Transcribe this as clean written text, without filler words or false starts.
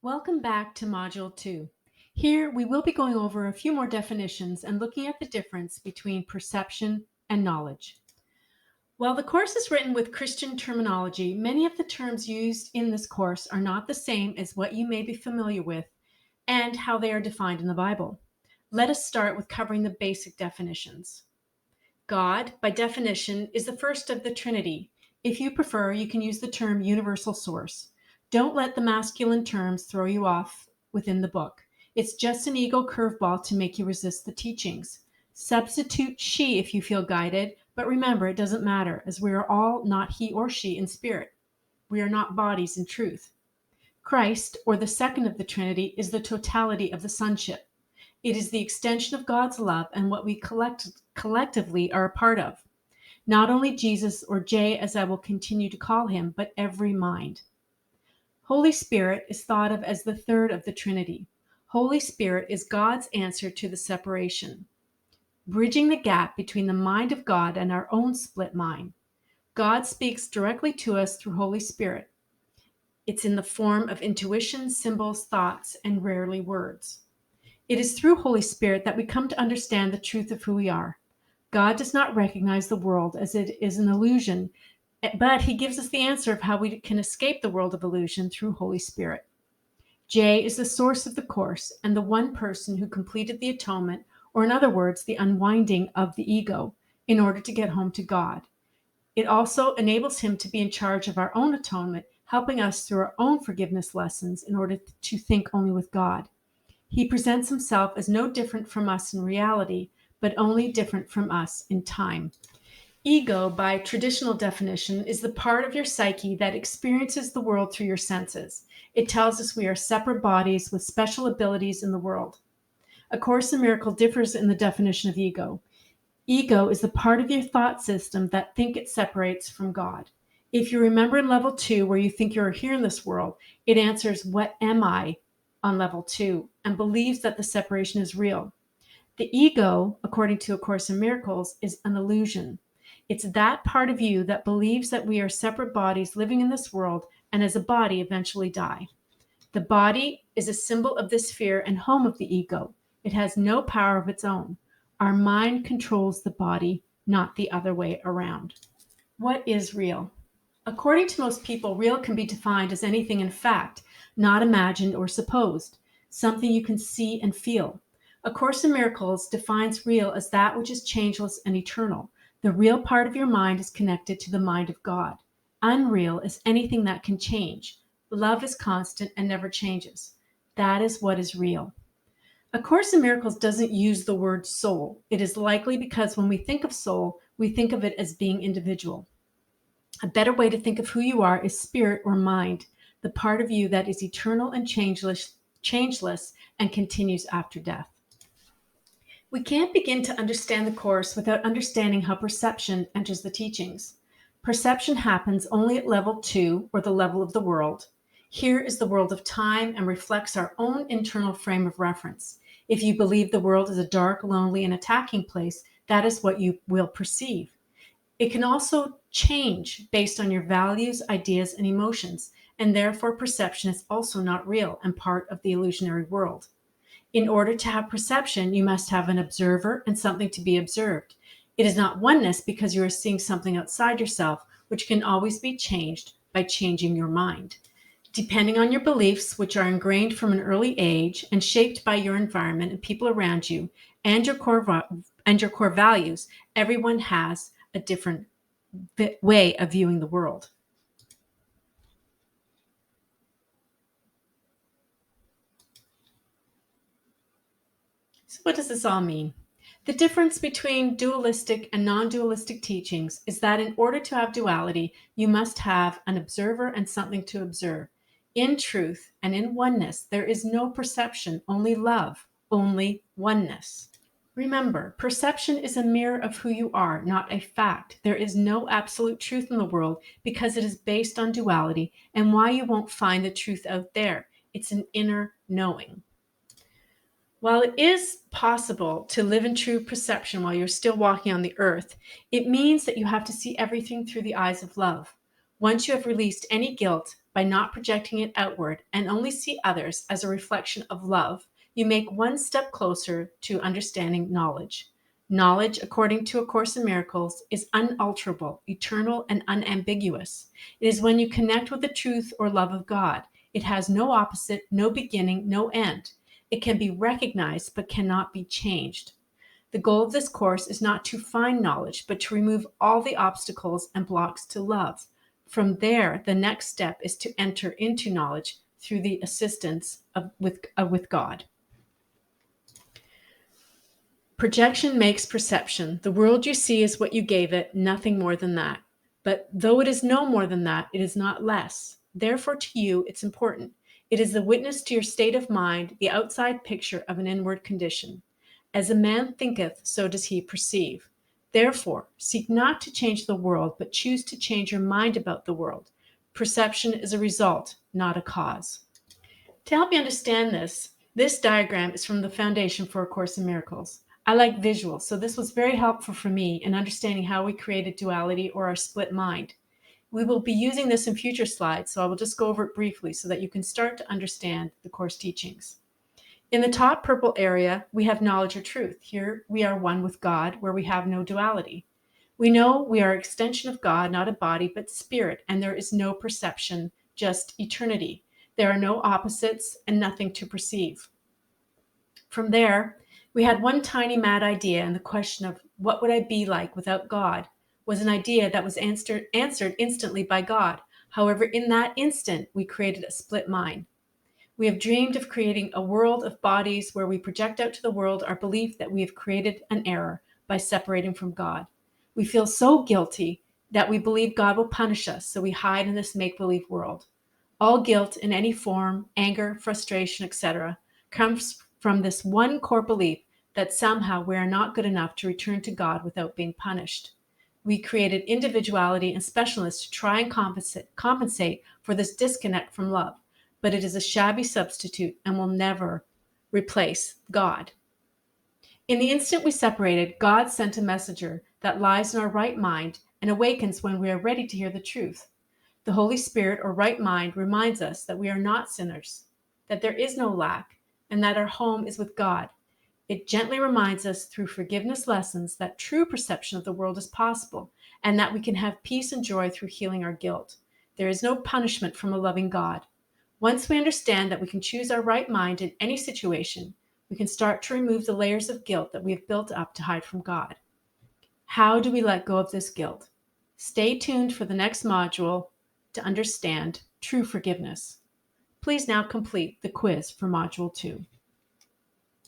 Welcome back to Module 2. Here we will be going over a few more definitions and looking at the difference between perception and knowledge. While the course is written with Christian terminology, many of the terms used in this course are not the same as what you may be familiar with and how they are defined in the Bible. Let us start with covering the basic definitions. God, by definition, is the first of the Trinity. If you prefer, you can use the term universal source. Don't let the masculine terms throw you off within the book. It's just an ego curveball to make you resist the teachings. Substitute she if you feel guided, but remember it doesn't matter, as we are all not he or she in spirit. We are not bodies in truth. Christ, or the second of the Trinity, is the totality of the sonship. It is the extension of God's love and what we collectively are a part of. Not only Jesus, or J as I will continue to call him, but every mind. Holy Spirit is thought of as the third of the Trinity. Holy Spirit is God's answer to the separation, bridging the gap between the mind of God and our own split mind. God speaks directly to us through Holy Spirit. It's in the form of intuition, symbols, thoughts, and rarely words. It is through Holy Spirit that we come to understand the truth of who we are. God does not recognize the world as it is an illusion, but he gives us the answer of how we can escape the world of illusion through Holy Spirit. J is the source of the course and the one person who completed the atonement, or in other words, the unwinding of the ego, in order to get home to God. It also enables him to be in charge of our own atonement, helping us through our own forgiveness lessons in order to think only with God. He presents himself as no different from us in reality, but only different from us in time. Ego, by traditional definition, is the part of your psyche that experiences the world through your senses. It tells us we are separate bodies with special abilities in the world. A Course in Miracles differs in the definition of ego. Ego is the part of your thought system that think it separates from God. If you remember in level 2, where you think you're here in this world, it answers, "What am I?" on level 2, and believes that the separation is real. The ego, according to A Course in Miracles, is an illusion. It's that part of you that believes that we are separate bodies living in this world and as a body eventually die. The body is a symbol of this fear and home of the ego. It has no power of its own. Our mind controls the body, not the other way around. What is real? According to most people, real can be defined as anything in fact, not imagined or supposed, something you can see and feel. A Course in Miracles defines real as that which is changeless and eternal. The real part of your mind is connected to the mind of God. Unreal is anything that can change. Love is constant and never changes. That is what is real. A Course in Miracles doesn't use the word soul. It is likely because when we think of soul, we think of it as being individual. A better way to think of who you are is spirit or mind, the part of you that is eternal and changeless and continues after death. We can't begin to understand the Course without understanding how perception enters the teachings. Perception happens only at level 2, or the level of the world. Here is the world of time and reflects our own internal frame of reference. If you believe the world is a dark, lonely, and attacking place, that is what you will perceive. It can also change based on your values, ideas, and emotions, and therefore perception is also not real and part of the illusionary world. In order to have perception, you must have an observer and something to be observed. It is not oneness because you are seeing something outside yourself, which can always be changed by changing your mind. Depending on your beliefs, which are ingrained from an early age and shaped by your environment and people around you, and your core values, everyone has a different way of viewing the world. So what does this all mean? The difference between dualistic and non-dualistic teachings is that in order to have duality, you must have an observer and something to observe. In truth and in oneness, there is no perception, only love, only oneness. Remember, perception is a mirror of who you are, not a fact. There is no absolute truth in the world because it is based on duality, and why you won't find the truth out there. It's an inner knowing. While it is possible to live in true perception while you're still walking on the earth, it means that you have to see everything through the eyes of love. Once you have released any guilt by not projecting it outward and only see others as a reflection of love, you make one step closer to understanding knowledge. Knowledge, according to A Course in Miracles, is unalterable, eternal, and unambiguous. It is when you connect with the truth or love of God. It has no opposite, no beginning, no end. It can be recognized but cannot be changed. The goal of this course is not to find knowledge, but to remove all the obstacles and blocks to love. From there, the next step is to enter into knowledge through the assistance with God. Projection makes perception. The world you see is what you gave it, nothing more than that. But though it is no more than that, it is not less. Therefore, to you, it's important. It is the witness to your state of mind, the outside picture of an inward condition. As a man thinketh, so does he perceive. Therefore, seek not to change the world, but choose to change your mind about the world. Perception is a result, not a cause. To help you understand this diagram is from the Foundation for A Course in Miracles. I like visuals, so this was very helpful for me in understanding how we created duality or our split mind. We will be using this in future slides, so I will just go over it briefly so that you can start to understand the Course teachings. In the top purple area, we have knowledge or truth. Here we are one with God, where we have no duality. We know we are an extension of God, not a body, but spirit, and there is no perception, just eternity. There are no opposites and nothing to perceive. From there, we had one tiny mad idea, and the question of what would I be like without God was an idea that was answered instantly by God. However, in that instant, we created a split mind. We have dreamed of creating a world of bodies where we project out to the world our belief that we have created an error by separating from God. We feel so guilty that we believe God will punish us, so we hide in this make-believe world. All guilt in any form, anger, frustration, etc., comes from this one core belief that somehow we are not good enough to return to God without being punished. We created individuality and specialness to try and compensate for this disconnect from love, but it is a shabby substitute and will never replace God. In the instant we separated, God sent a messenger that lies in our right mind and awakens when we are ready to hear the truth. The Holy Spirit, or right mind, reminds us that we are not sinners, that there is no lack, and that our home is with God. It gently reminds us through forgiveness lessons that true perception of the world is possible, and that we can have peace and joy through healing our guilt. There is no punishment from a loving God. Once we understand that we can choose our right mind in any situation, we can start to remove the layers of guilt that we have built up to hide from God. How do we let go of this guilt? Stay tuned for the next module to understand true forgiveness. Please now complete the quiz for Module 2.